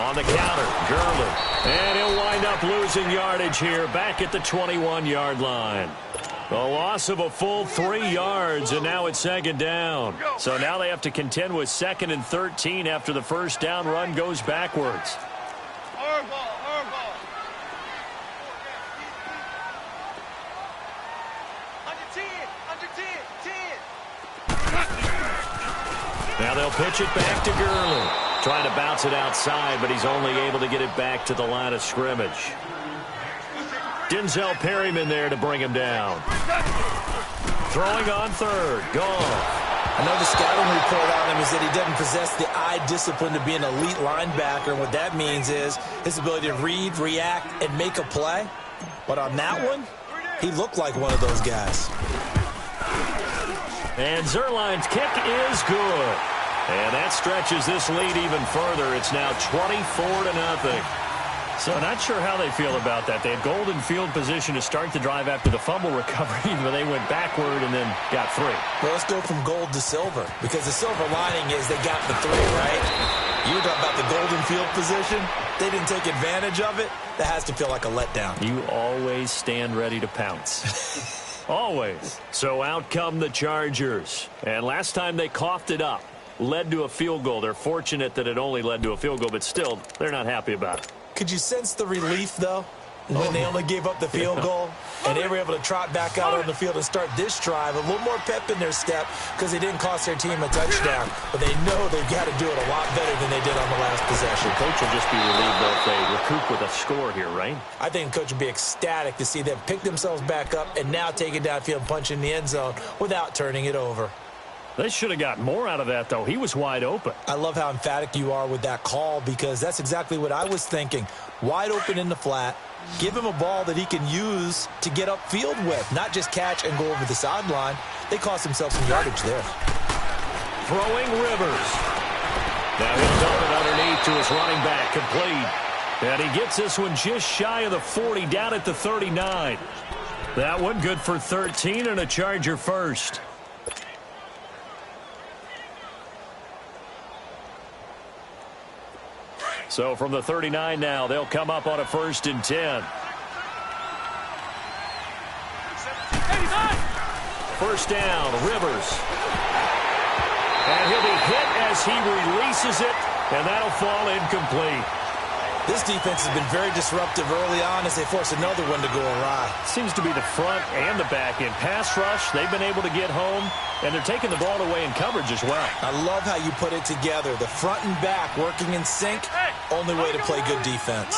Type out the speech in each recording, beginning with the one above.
On the counter, Gurley. And he'll wind up losing yardage here back at the 21-yard line. A loss of a full 3 yards, and now it's second down. So now they have to contend with 2nd and 13 after the first down run goes backwards. Now they'll pitch it back to Gurley. Trying to bounce it outside, but he's only able to get it back to the line of scrimmage. Denzel Perryman there to bring him down. Throwing on third. Gone. I know the scouting report on him is that he doesn't possess the eye discipline to be an elite linebacker. And what that means is his ability to read, react, and make a play. But on that one, he looked like one of those guys. And Zerline's kick is good. And that stretches this lead even further. It's now 24-0. So not sure how they feel about that. They had golden field position to start the drive after the fumble recovery, but they went backward and then got 3. Well, let's go from gold to silver, because the silver lining is they got the 3, right? You were talking about the golden field position. They didn't take advantage of it. That has to feel like a letdown. You always stand ready to pounce. Always. So out come the Chargers. And last time they coughed it up, led to a field goal. They're fortunate that it only led to a field goal, but still, they're not happy about it. Could you sense the relief, though, when they only gave up the field goal and they were able to trot back out on the field and start this drive? A little more pep in their step because they didn't cost their team a touchdown, but they know they've got to do it a lot better than they did on the last possession. The coach will just be relieved though if they recoup with a score here, right? I think the coach would be ecstatic to see them pick themselves back up and now take it downfield and punch in the end zone without turning it over. They should have got more out of that, though. He was wide open. I love how emphatic you are with that call, because that's exactly what I was thinking. Wide open in the flat. Give him a ball that he can use to get upfield with, not just catch and go over the sideline. They cost themselves some yardage there. Throwing Rivers. Now he'll dump it underneath to his running back, complete. And he gets this one just shy of the 40, down at the 39. That one good for 13 and a Charger first. So from the 39 now, they'll come up on a 1st and 10. First down, Rivers. And he'll be hit as he releases it, and that'll fall incomplete. This defense has been very disruptive early on as they force another one to go awry. Seems to be the front and the back end. Pass rush, they've been able to get home, and they're taking the ball away in coverage as well. I love how you put it together. The front and back working in sync, only way to play good defense.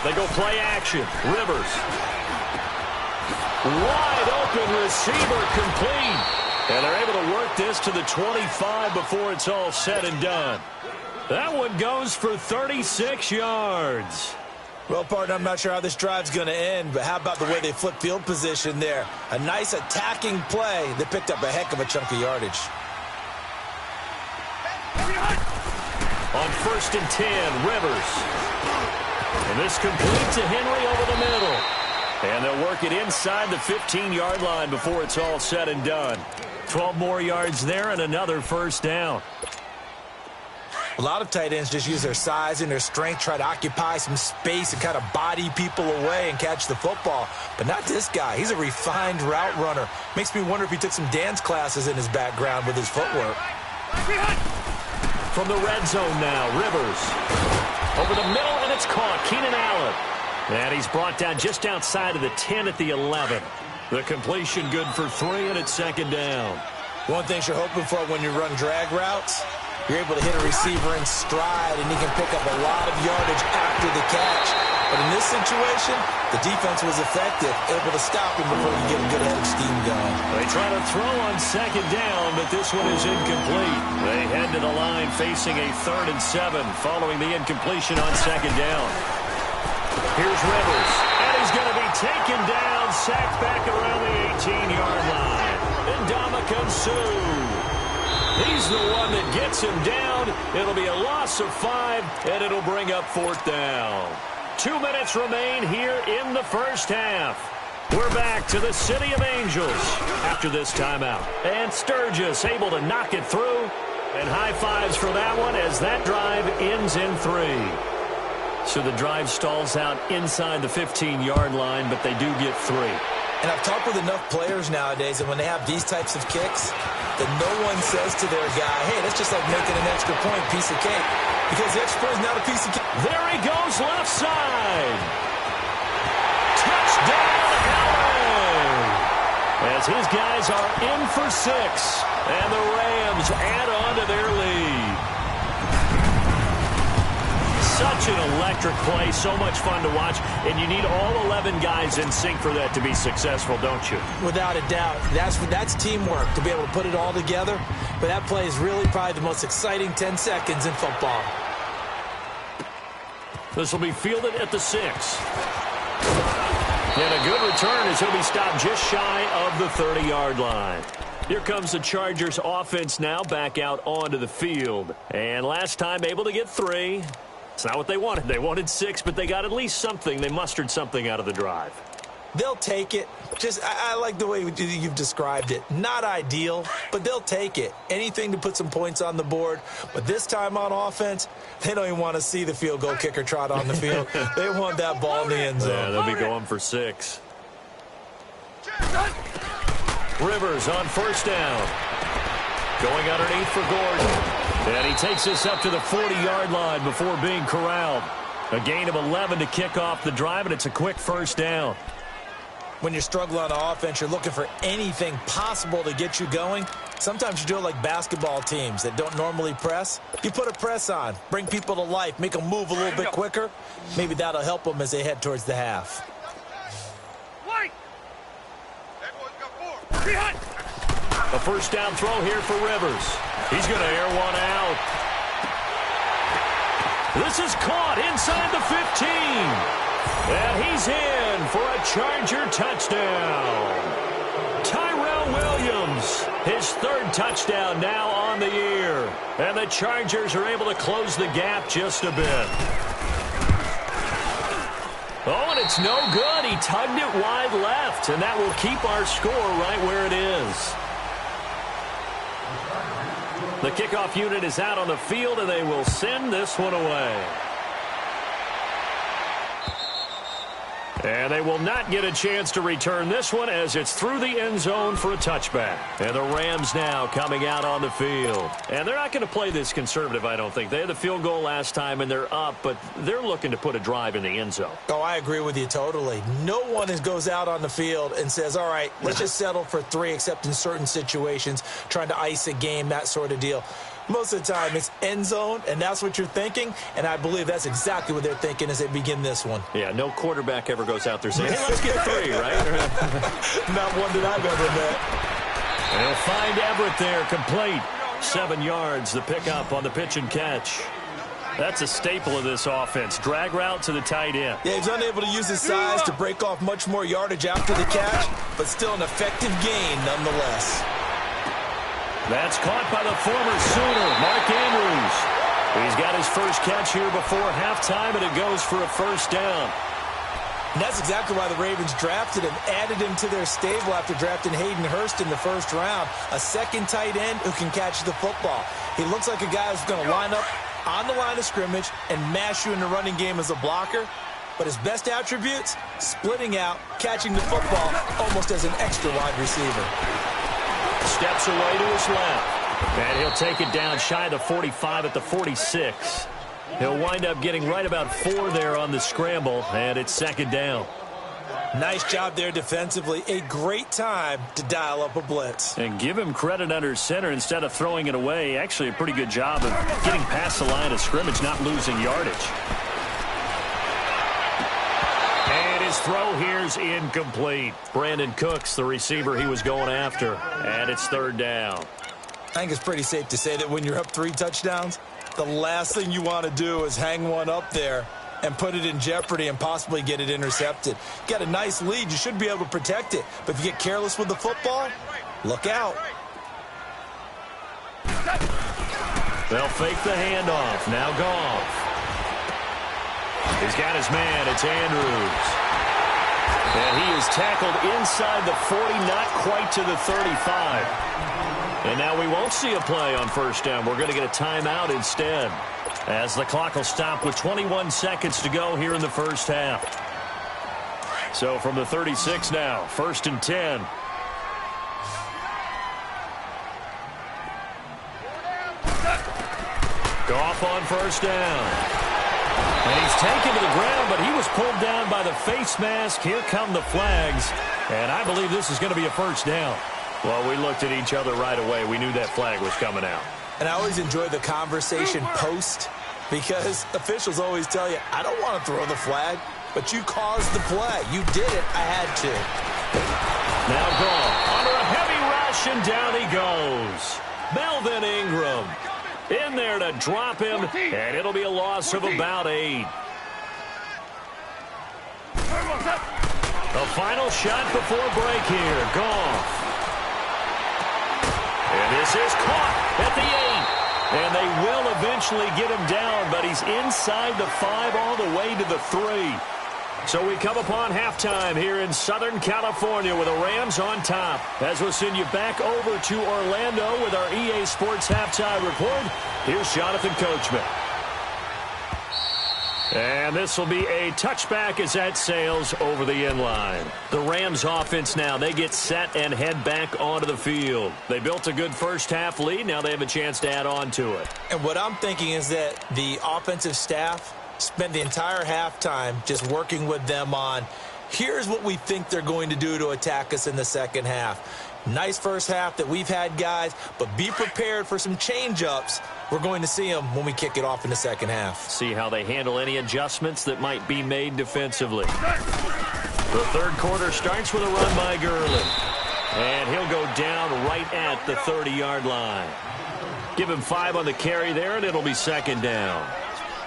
They go play action. Rivers. Wide open receiver, complete. And they're able to work this to the 25 before it's all said and done. That one goes for 36 yards. Well, partner, I'm not sure how this drive's going to end, but how about the way they flip field position there? A nice attacking play that picked up a heck of a chunk of yardage. On 1st and 10, Rivers. And this completes to Henry over the middle. And they'll work it inside the 15-yard line before it's all said and done. 12 more yards there and another first down. A lot of tight ends just use their size and their strength, try to occupy some space and kind of body people away and catch the football. But not this guy. He's a refined route runner. Makes me wonder if he took some dance classes in his background with his footwork. From the red zone now, Rivers. Over the middle, and it's caught. Keenan Allen. And he's brought down just outside of the 10 at the 11. The completion good for 3, and it's second down. One thing you're hoping for when you run drag routes, you're able to hit a receiver in stride, and he can pick up a lot of yardage after the catch. But in this situation, the defense was effective, able to stop him before you get a good head of steam going. They try to throw on second down, but this one is incomplete. They head to the line facing a 3rd and 7 following the incompletion on second down. Here's Rivers, and he's going to be taken down, sacked back around the 18-yard line. And Ndamukong Suh. He's the one that gets him down. It'll be a loss of 5, and it'll bring up 4th down. 2 minutes remain here in the first half. We're back to the City of Angels after this timeout. And Sturgis able to knock it through. And high fives for that one as that drive ends in 3. So the drive stalls out inside the 15-yard line, but they do get 3. And I've talked with enough players nowadays, and when they have these types of kicks, that no one says to their guy, hey, that's just like making an extra point, piece of cake. Because the extra point is not a piece of cake. There he goes, left side. Touchdown, Allen! As his guys are in for 6, and the Rams add on to their lead. Such an electric play, so much fun to watch, and you need all 11 guys in sync for that to be successful, don't you? Without a doubt. That's teamwork, to be able to put it all together. But that play is really probably the most exciting 10 seconds in football. This will be fielded at the 6. And a good return as he'll be stopped just shy of the 30-yard line. Here comes the Chargers offense now back out onto the field. And last time able to get 3. It's not what they wanted. They wanted 6, but they got at least something. They mustered something out of the drive. They'll take it. I like the way you've described it. Not ideal, but they'll take it. Anything to put some points on the board. But this time on offense, they don't even want to see the field goal kicker trot on the field. They want that ball in the end zone. Yeah, they'll be going for 6. Rivers on first down. Going underneath for Gordon. And he takes this up to the 40-yard line before being corralled. A gain of 11 to kick off the drive, and it's a quick first down. When you're struggling on offense, you're looking for anything possible to get you going. Sometimes you do it like basketball teams that don't normally press. You put a press on, bring people to life, make them move a little bit quicker. Maybe that'll help them as they head towards the half. A first down throw here for Rivers. He's going to air one out. This is caught inside the 15. And he's in for a Charger touchdown. Tyrell Williams, his 3rd touchdown now on the year. And the Chargers are able to close the gap just a bit. Oh, and it's no good. He tugged it wide left, and that will keep our score right where it is. The kickoff unit is out on the field, and they will send this one away. And they will not get a chance to return this one as it's through the end zone for a touchback. And the Rams now coming out on the field. And they're not going to play this conservative, I don't think. They had the field goal last time, and they're up, but they're looking to put a drive in the end zone. Oh, I agree with you totally. No one goes out on the field and says, all right, let's just settle for 3, except in certain situations, trying to ice a game, that sort of deal. Most of the time, it's end zone, and that's what you're thinking, and I believe that's exactly what they're thinking as they begin this one. Yeah, no quarterback ever goes out there saying, hey, let's get 3, right? Not one that I've ever met. They'll find Everett there, complete. 7 yards, the pickup on the pitch and catch. That's a staple of this offense. Drag route to the tight end. Yeah, he's unable to use his size to break off much more yardage after the catch, but still an effective gain nonetheless. That's caught by the former Sooner, Mark Andrews. He's got his first catch here before halftime, and it goes for a first down. And that's exactly why the Ravens drafted him, added him to their stable after drafting Hayden Hurst in the first round. A second tight end who can catch the football. He looks like a guy who's going to line up on the line of scrimmage and mash you in the running game as a blocker. But his best attributes, splitting out, catching the football almost as an extra wide receiver. Steps away to his left. And he'll take it down shy of the 45 at the 46. He'll wind up getting right about 4 there on the scramble, and it's second down. Nice job there defensively. A great time to dial up a blitz. And give him credit under center instead of throwing it away. Actually, a pretty good job of getting past the line of scrimmage, not losing yardage. And his throw here's incomplete. Brandon Cooks, the receiver he was going after. And it's third down. I think it's pretty safe to say that when you're up 3 touchdowns, the last thing you want to do is hang one up there and put it in jeopardy and possibly get it intercepted. You got a nice lead. You should be able to protect it. But if you get careless with the football, look out. They'll fake the handoff. Now Goff. He's got his man. It's Andrews. And he is tackled inside the 40, not quite to the 35. And now we won't see a play on first down. We're going to get a timeout instead, as the clock will stop with 21 seconds to go here in the first half. So from the 36 now, 1st and 10. Goff on first down. And he's taken to the ground, but he was pulled down by the face mask. Here come the flags. And I believe this is going to be a first down. Well, we looked at each other right away. We knew that flag was coming out. And I always enjoy the conversation post, because officials always tell you, I don't want to throw the flag, but you caused the play. You did it. I had to. Now Goff under a heavy rush, and down he goes. Melvin Ingram in there to drop him, and it'll be a loss of about 8. The final shot before break here. Goff. And this is caught at the 8. And they will eventually get him down, but he's inside the 5 all the way to the 3. So we come upon halftime here in Southern California with the Rams on top. As we'll send you back over to Orlando with our EA Sports Halftime Report, here's Jonathan Coachman. And this will be a touchback as that sails over the end line. The Rams offense now, they get set and head back onto the field. They built a good first half lead. Now they have a chance to add on to it. And what I'm thinking is that the offensive staff spent the entire halftime just working with them on, here's what we think they're going to do to attack us in the second half. Nice first half that we've had, guys, but be prepared for some change-ups. We're going to see them when we kick it off in the second half. See how they handle any adjustments that might be made defensively. The third quarter starts with a run by Gurley. And he'll go down right at the 30-yard line. Give him 5 on the carry there, and it'll be second down.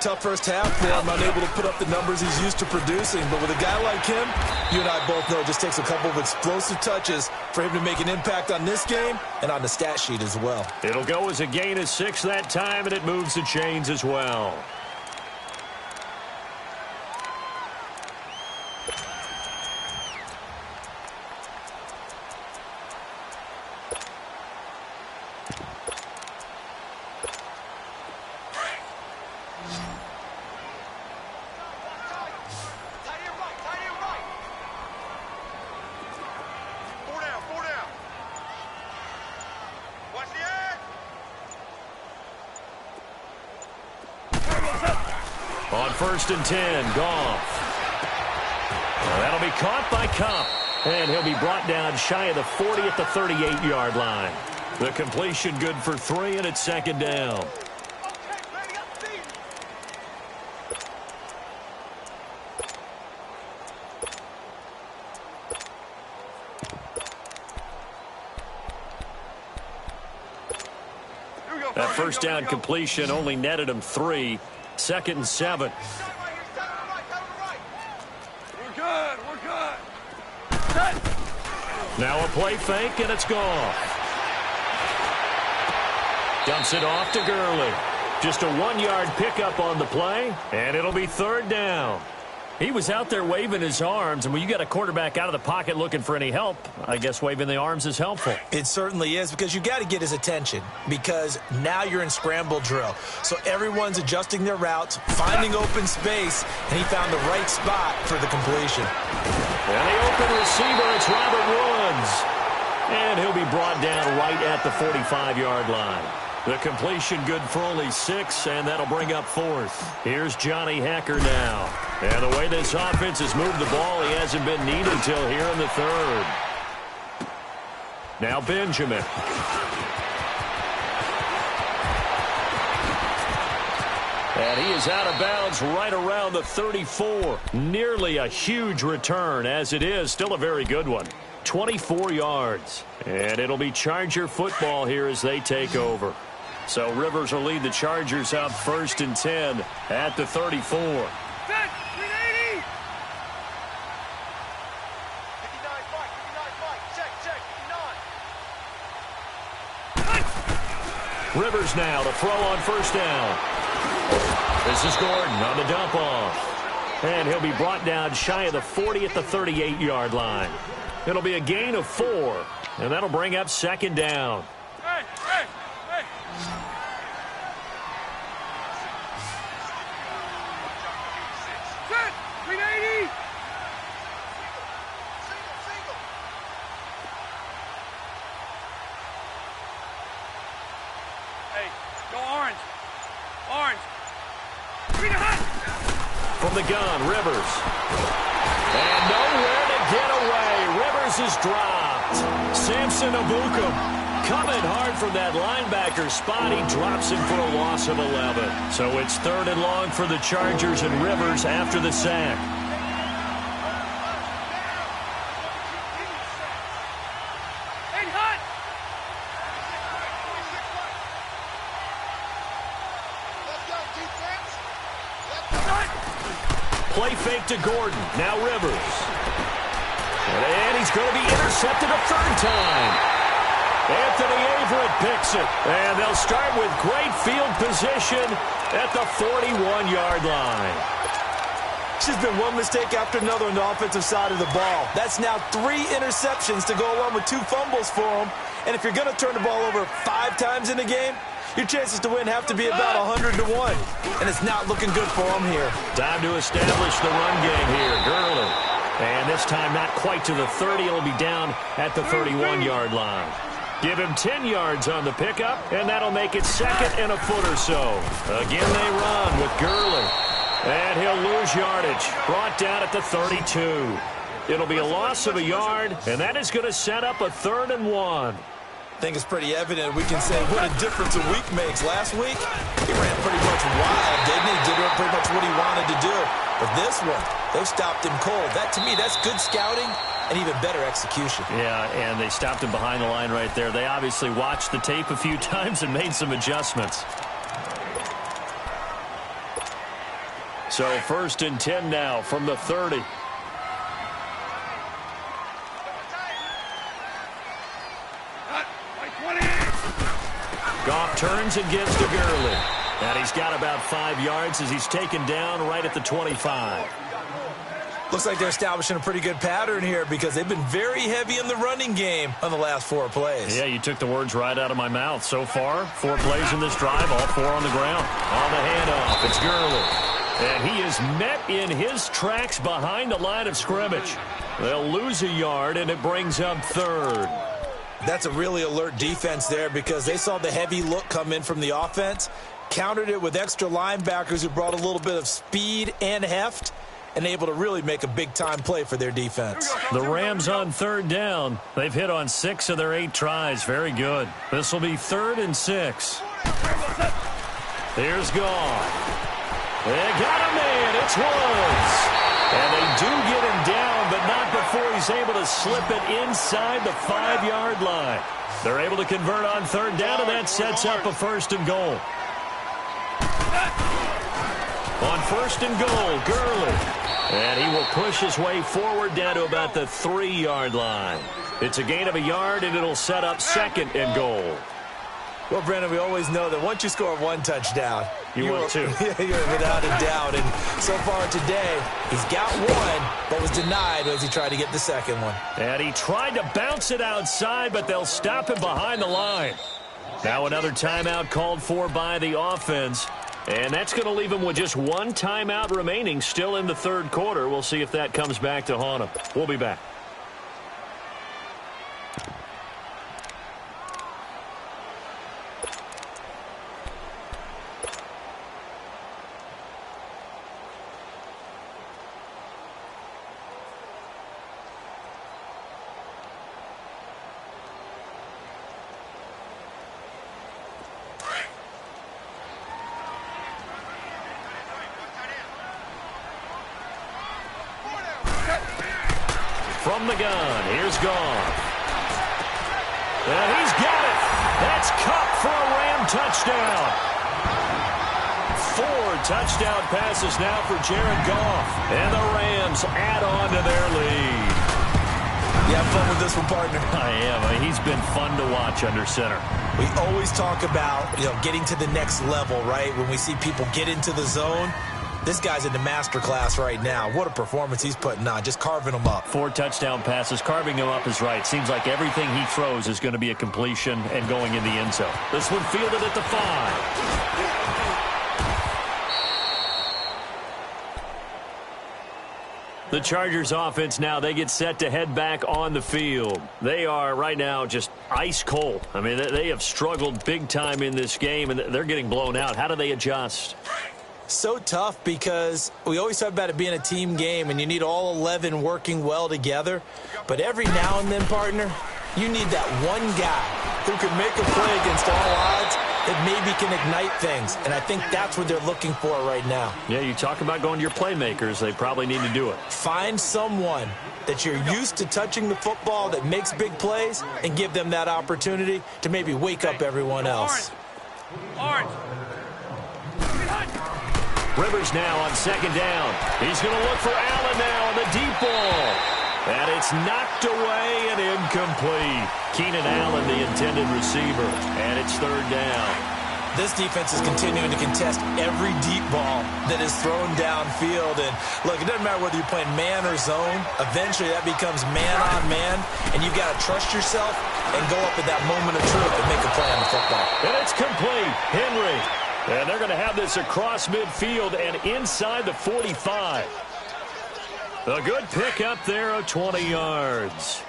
Tough first half for him, unable to put up the numbers he's used to producing. But with a guy like him, you and I both know it just takes a couple of explosive touches for him to make an impact on this game and on the stat sheet as well. It'll go as a gain of 6 that time, and it moves the chains as well. On 1st and 10, Goff. Well, that'll be caught by Kupp. And he'll be brought down shy of the 40 at the 38-yard line. The completion good for 3, and it's second down. That first down completion only netted him 3. 2nd and 7. We're good. We're good. Now a play fake, and it's Goff. Dumps it off to Gurley. Just a 1-yard pickup on the play, and it'll be third down. He was out there waving his arms, and when you got a quarterback out of the pocket looking for any help, I guess waving the arms is helpful. It certainly is, because you got to get his attention, because now you're in scramble drill. So everyone's adjusting their routes, finding open space, and he found the right spot for the completion. And the open receiver, it's Robert Woods. And he'll be brought down right at the 45-yard line. The completion good for only 6, and that'll bring up 4th. Here's Johnny Hecker now. And the way this offense has moved the ball, he hasn't been needed until here in the 3rd. Now Benjamin. And he is out of bounds right around the 34. Nearly a huge return, as it is. Still a very good one. 24 yards. And it'll be Charger football here as they take over. So Rivers will lead the Chargers up 1st and 10 at the 34. Set. 380. 59, Rivers now to throw on 1st down. This is Gordon on the dump off. And he'll be brought down shy of the 40 at the 38-yard line. It'll be a gain of 4, and that'll bring up 2nd down. Orange. Green hot. From the gun, Rivers. And nowhere to get away. Rivers is dropped. Samson Abukum coming hard from that linebacker spot. He drops him for a loss of 11. So it's 3rd and long for the Chargers, and Rivers after the sack. Play fake to Gordon. Now Rivers. And he's going to be intercepted a 3rd time. Anthony Averett picks it. And they'll start with great field position at the 41-yard line. It's just been one mistake after another on the offensive side of the ball. That's now 3 interceptions to go along with 2 fumbles for him. And if you're going to turn the ball over 5 times in a game, your chances to win have to be about 100 to 1. And it's not looking good for him here. Time to establish the run game here. Gurley. And this time not quite to the 30. It'll be down at the 31-yard line. Give him 10 yards on the pickup, and that'll make it 2nd and a foot or so. Again, they run with Gurley. And he'll lose yardage. Brought down at the 32. It'll be a loss of a yard, and that is going to set up a 3rd and 1. I think it's pretty evident. We can say what a difference a week makes. Last week, he ran pretty much wild, didn't he? Did pretty much what he wanted to do. But this one, they stopped him cold. That, to me, that's good scouting and even better execution. Yeah, and they stopped him behind the line right there. They obviously watched the tape a few times and made some adjustments. So 1st and 10 now from the 30. Goff turns and gives to Gurley. And he's got about 5 yards as he's taken down right at the 25. Looks like they're establishing a pretty good pattern here because they've been very heavy in the running game on the last 4 plays. Yeah, you took the words right out of my mouth. So far, 4 plays in this drive, all 4 on the ground. On the handoff, it's Gurley. And he is met in his tracks behind the line of scrimmage. They'll lose a yard, and it brings up 3rd. That's a really alert defense there because they saw the heavy look come in from the offense, countered it with extra linebackers who brought a little bit of speed and heft, and able to really make a big-time play for their defense. The Rams on 3rd down. They've hit on 6 of their 8 tries. Very good. This will be 3rd and 6. Here's Goff. They got a man. It's Woods. And they do get him down, but not before he's able to slip it inside the 5-yard line. They're able to convert on 3rd down, and that sets up a 1st and goal. On 1st and goal, Gurley. And he will push his way forward down to about the 3-yard line. It's a gain of a yard, and it'll set up 2nd and goal. Well, Brandon, we always know that once you score 1 touchdown, you want 2. You're without a doubt. And so far today, he's got 1, but was denied as he tried to get the 2nd one. And he tried to bounce it outside, but they'll stop him behind the line. Now another timeout called for by the offense. And that's going to leave him with just 1 timeout remaining still in the 3rd quarter. We'll see if that comes back to haunt him. We'll be back. From the gun, here's Goff. And he's got it. That's Kupp for a Ram touchdown. 4 touchdown passes now for Jared Goff. And the Rams add on to their lead. You have fun with this one, partner? I am. He's been fun to watch under center. We always talk about, getting to the next level, right? When we see people get into the zone. This guy's in the master class right now. What a performance he's putting on, just carving them up. 4 touchdown passes. Carving him up is right. Seems like everything he throws is going to be a completion and going in the end zone. This one fielded at the 5. The Chargers offense now, they get set to head back on the field. They are right now just ice cold. I mean, they have struggled big time in this game, and they're getting blown out. How do they adjust? So tough because we always talk about it being a team game, and you need all 11 working well together. But every now and then, partner, you need that one guy who can make a play against all odds that maybe can ignite things. And I think that's what they're looking for right now. Yeah, you talk about going to your playmakers. They probably need to do it. Find someone that you're used to touching the football that makes big plays and give them that opportunity to maybe wake up everyone else. Orange. Rivers now on second down. He's going to look for Allen now on the deep ball. And it's knocked away and incomplete. Keenan Allen, the intended receiver. And it's third down. This defense is continuing to contest every deep ball that is thrown downfield. And, look, it doesn't matter whether you're playing man or zone. Eventually, that becomes man-on-man. And you've got to trust yourself and go up at that moment of truth and make a play on the football. And it's complete. Henry. And they're going to have this across midfield and inside the 45. A good pick up there of 20 yards.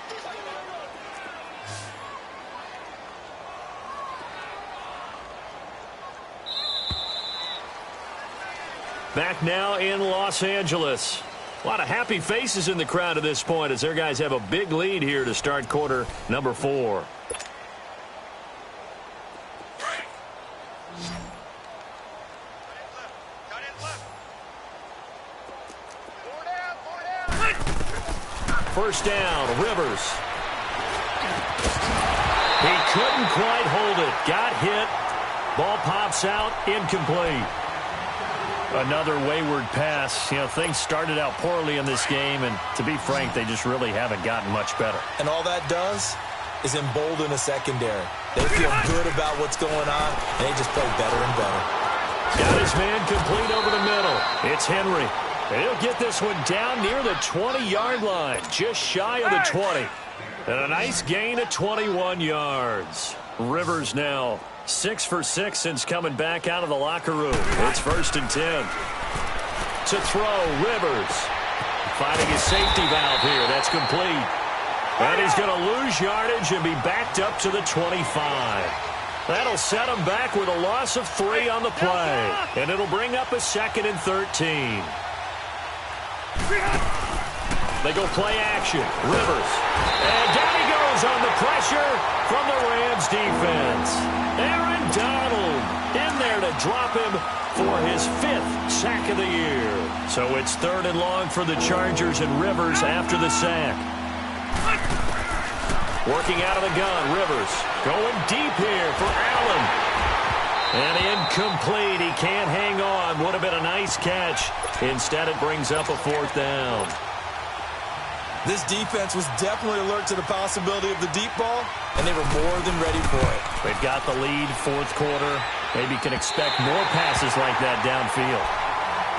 Back now in Los Angeles. A lot of happy faces in the crowd at this point as their guys have a big lead here to start quarter number 4. First down, Rivers. He couldn't quite hold it. Got hit. Ball pops out, incomplete. Another wayward pass. You know, things started out poorly in this game, and to be frank, they just really haven't gotten much better. And all that does is embolden a secondary. They feel good about what's going on, and they just play better and better. Got his man complete over the middle. It's Henry. And he'll get this one down near the 20-yard line, just shy of the 20. And a nice gain of 21 yards. Rivers now 6 for 6 since coming back out of the locker room. It's 1st and 10. To throw, Rivers. Finding his safety valve here. That's complete. And he's going to lose yardage and be backed up to the 25. That'll set him back with a loss of 3 on the play. And it'll bring up a 2nd and 13. They go play action. Rivers. And down he goes on the pressure from the Rams defense. Aaron Donald in there to drop him for his 5th sack of the year. So it's 3rd and long for the Chargers and Rivers after the sack. Working out of the gun, Rivers going deep here for Allen. And incomplete. He can't hang on. Would have been a nice catch. Instead, it brings up a 4th down. This defense was definitely alert to the possibility of the deep ball, and they were more than ready for it. They've got the lead, 4th quarter. Maybe can expect more passes like that downfield.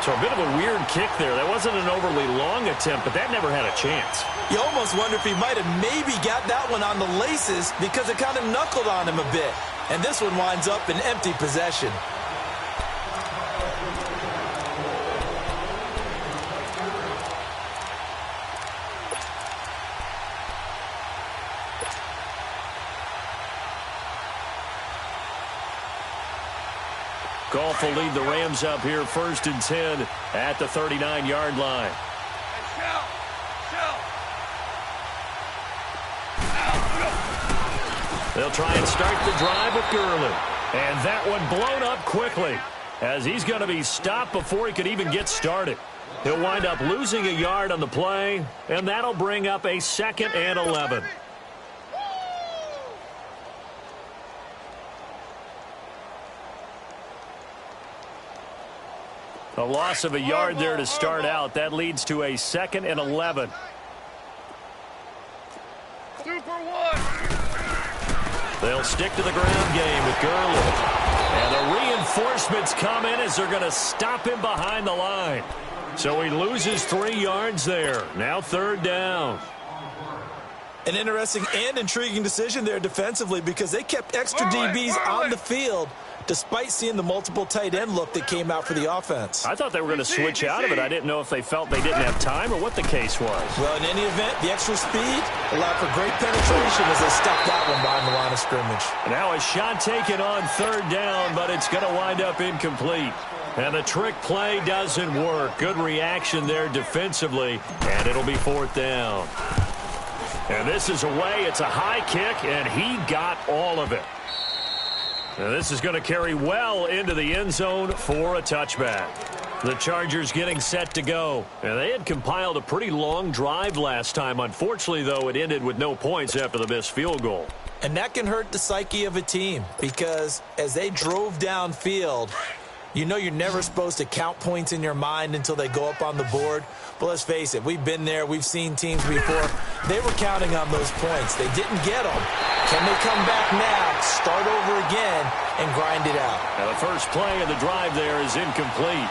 So a bit of a weird kick there. That wasn't an overly long attempt, but that never had a chance. You almost wonder if he might have maybe got that one on the laces because it kind of knuckled on him a bit. And this one winds up in empty possession. Goff will lead the Rams up here 1st and 10 at the 39-yard line. They'll try and start the drive with Gurley. And that one blown up quickly as he's going to be stopped before he could even get started. He'll wind up losing a yard on the play, and that'll bring up a 2nd and 11. A loss of a yard there to start out. That leads to a 2nd and 11. 2 for 1. They'll stick to the ground game with Gurley. And the reinforcements come in as they're going to stop him behind the line. So he loses 3 yards there. Now 3rd down. An interesting and intriguing decision there defensively because they kept extra DBs on the field despite seeing the multiple tight end look that came out for the offense. I thought they were going to switch out of it. I didn't know if they felt they didn't have time or what the case was. Well, in any event, the extra speed allowed for great penetration as they stuck that one behind the line of scrimmage. Now a shot taken on third down, but it's going to wind up incomplete. And the trick play doesn't work. Good reaction there defensively, and it'll be fourth down. And this is away. It's a high kick, and he got all of it. Now this is going to carry well into the end zone for a touchback. The Chargers getting set to go. And they had compiled a pretty long drive last time. Unfortunately, though, it ended with no points after the missed field goal. And that can hurt the psyche of a team because as they drove downfield, you know you're never supposed to count points in your mind until they go up on the board. But let's face it, we've been there. We've seen teams before. They were counting on those points. They didn't get them. Can they come back now, start over again, and grind it out? Now the first play of the drive there is incomplete.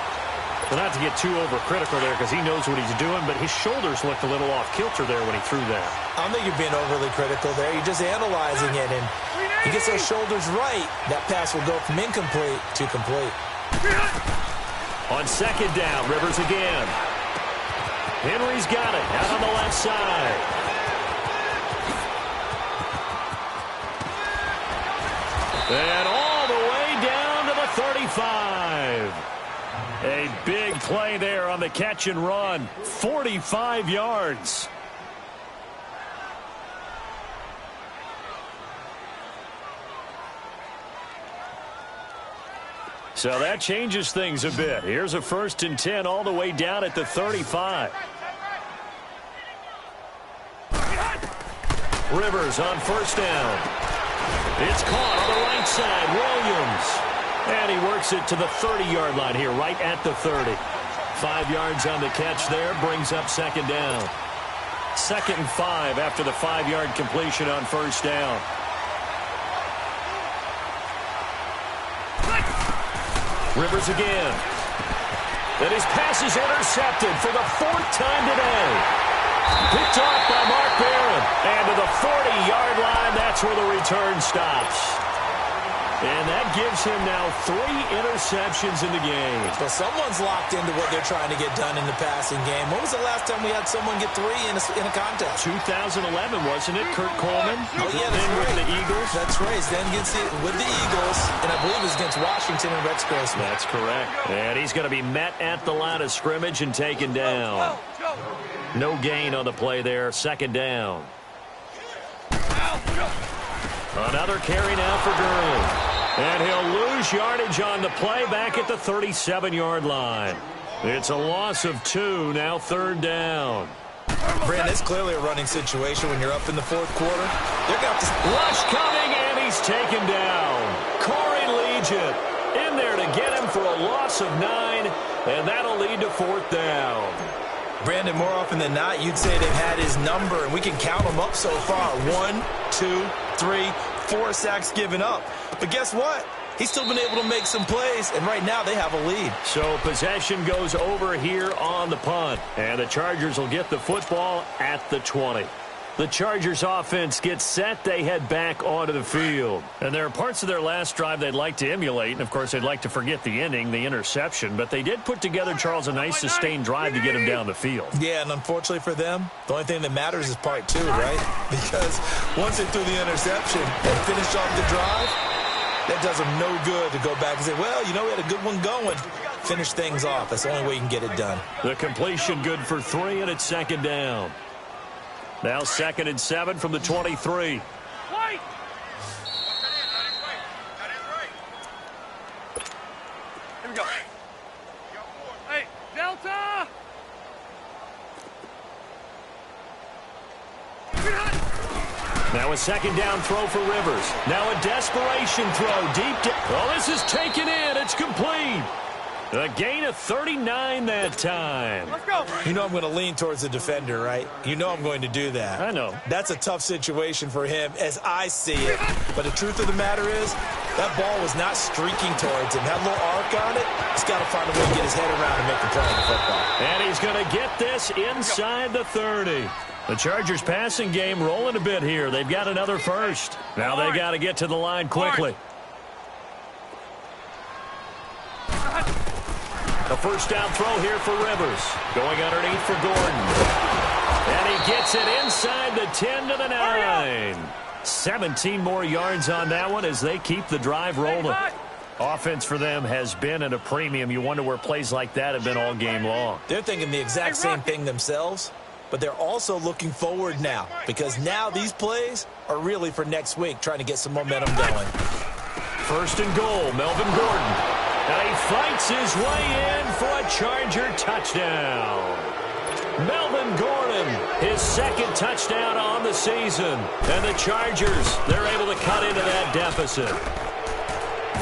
But not to get too overcritical there because he knows what he's doing, but his shoulders looked a little off kilter there when he threw that. I don't think you're being overly critical there. You're just analyzing it, and he gets those shoulders right. That pass will go from incomplete to complete. On second down, Rivers again. Henry's got it out on the left side. And all the way down to the 35. A big play there on the catch and run. 45 yards. So that changes things a bit. Here's a 1st and 10 all the way down at the 35. Rivers on first down. It's caught on the right side. Williams. And he works it to the 30-yard line here, right at the 30. 5 yards on the catch there, brings up second down. 2nd and 5 after the 5-yard completion on first down. Rivers again. And his pass is intercepted for the 4th time today. Picked off by Mark Barron. And to the 40-yard line, that's where the return stops. And that gives him now 3 interceptions in the game. So someone's locked into what they're trying to get done in the passing game. When was the last time we had someone get 3 in a contest? 2011, wasn't it? Kurt Coleman. Oh, yeah, that's right. With the Eagles. That's right. Then with the Eagles, and I believe it was against Washington and Rex Grossman. That's correct. And he's going to be met at the line of scrimmage and taken down. No gain on the play there. 2nd down. Another carry now for Gurley. And he'll lose yardage on the play back at the 37-yard line. It's a loss of 2, now 3rd down. Brandon, it's clearly a running situation when you're up in the 4th quarter. They're going to have to... Rush coming, and he's taken down. Corey Legion in there to get him for a loss of 9, and that'll lead to 4th down. Brandon, more often than not, you'd say they've had his number, and we can count them up so far. 1, 2, 3, 4 sacks given up. But guess what? He's still been able to make some plays, and right now they have a lead. So possession goes over here on the punt, and the Chargers will get the football at the 20. The Chargers offense gets set. They head back onto the field. And there are parts of their last drive they'd like to emulate. And, of course, they'd like to forget the ending, the interception. But they did put together, Charles, a nice sustained drive to get him down the field. Yeah, and unfortunately for them, the only thing that matters is part 2, right? Because once they threw the interception and finished off the drive, that does them no good to go back and say, well, you know, we had a good one going. Finish things off. That's the only way you can get it done. The completion good for 3, and it's 2nd down. Now 2nd and 7 from the 23. Here we go. Hey, Delta! Now a 2nd down throw for Rivers. Now a desperation throw deep down. Oh, this is taken in. It's complete. A gain of 39 that time. Let's go. You know I'm going to lean towards the defender, right? You know I'm going to do that. I know. That's a tough situation for him as I see it. But the truth of the matter is, that ball was not streaking towards him. Had a little arc on it. He's got to find a way to get his head around and make the play on the football. And he's going to get this inside the 30. The Chargers passing game rolling a bit here. They've got another first. Now they got to get to the line quickly. A first down throw here for Rivers. Going underneath for Gordon. And he gets it inside the 10 to the 9. 17 more yards on that one as they keep the drive rolling. Offense for them has been at a premium. You wonder where plays like that have been all game long. They're thinking the exact same thing themselves, but they're also looking forward now because now these plays are really for next week, trying to get some momentum going. First and goal, Melvin Gordon. And he fights his way in for a Charger touchdown. Melvin Gordon, his second touchdown on the season. And the Chargers, they're able to cut into that deficit.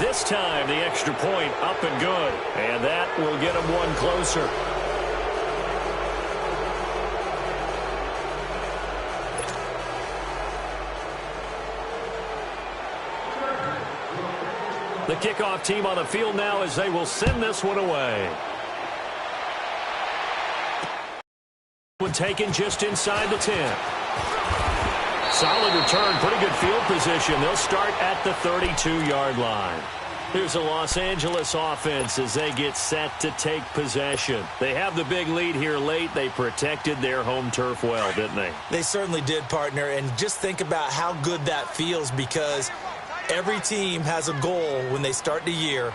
This time, the extra point up and good. And that will get them one closer. The kickoff team on the field now as they will send this one away. One taken just inside the 10. Solid return, pretty good field position. They'll start at the 32-yard line. Here's a Los Angeles offense as they get set to take possession. They have the big lead here late. They protected their home turf well, didn't they? They certainly did, partner. And just think about how good that feels because every team has a goal when they start the year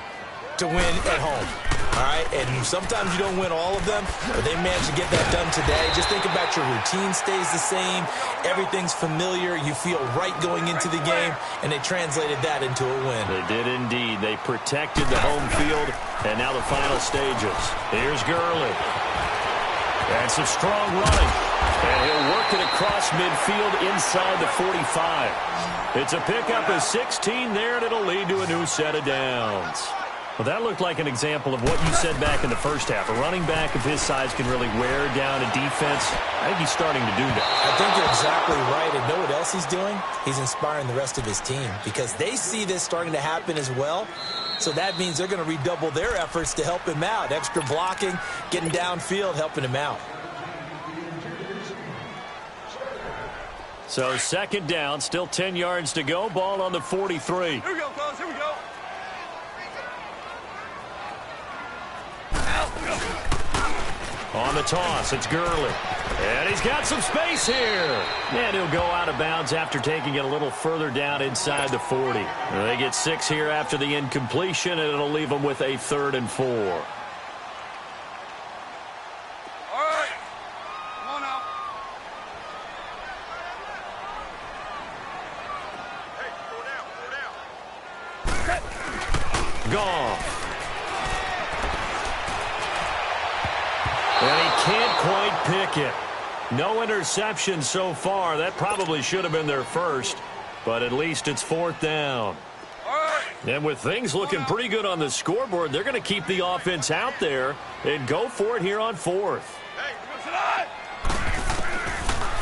to win at home. All right, and sometimes you don't win all of them, but they managed to get that done today. Just think about your routine stays the same. Everything's familiar. You feel right going into the game, and they translated that into a win. They did indeed. They protected the home field, and now the final stages. Here's Gurley. And some strong running. And he'll work it across midfield inside the 45. It's a pickup of 16 there, and it'll lead to a new set of downs. Well, that looked like an example of what you said back in the first half. A running back of his size can really wear down a defense. I think he's starting to do that. I think you're exactly right. And know what else he's doing? He's inspiring the rest of his team because they see this starting to happen as well. So that means they're going to redouble their efforts to help him out. Extra blocking, getting downfield, helping him out. So second down, still 10 yards to go. Ball on the 43. Here we go, fellas. Here we go. On the toss, it's Gurley. And he's got some space here. And he'll go out of bounds after taking it a little further down inside the 40. They get 6 here after the incompletion, and it'll leave them with a 3rd and 4. All right. Come on now. Hey, go down. Gone. And he can't quite pick it. No interception so far. That probably should have been their first, but at least it's 4th down. And with things looking pretty good on the scoreboard, they're going to keep the offense out there and go for it here on 4th.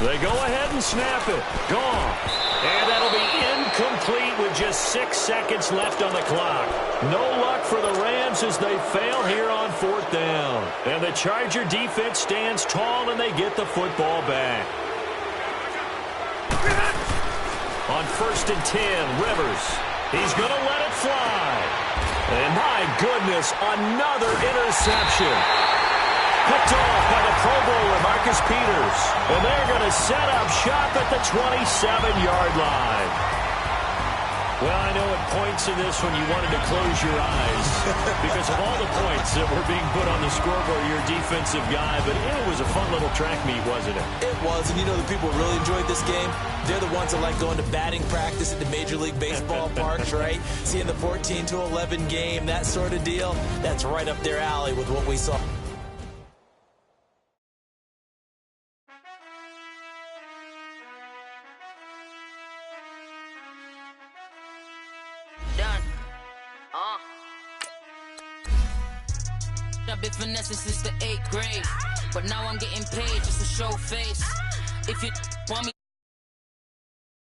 They go ahead and snap it. Gone. And that'll be incomplete with just 6 seconds left on the clock. No luck for the Rams as they fail here on 4th down. And the Charger defense stands tall and they get the football back. On 1st and 10, Rivers. He's going to let it fly. And my goodness, another interception. Picked off by the Pro Bowler, Marcus Peters. And they're going to set up shop at the 27-yard line. Well, I know at points in this one you wanted to close your eyes because of all the points that were being put on the scoreboard. You're a defensive guy, but it was a fun little track meet, wasn't it? It was, and you know the people who really enjoyed this game? They're the ones that like going to batting practice at the Major League Baseball parks, right? Seeing the 14-11 game, that sort of deal, that's right up their alley with what we saw. I've been finessing since the 8th grade, but now I'm getting paid just to show face. If you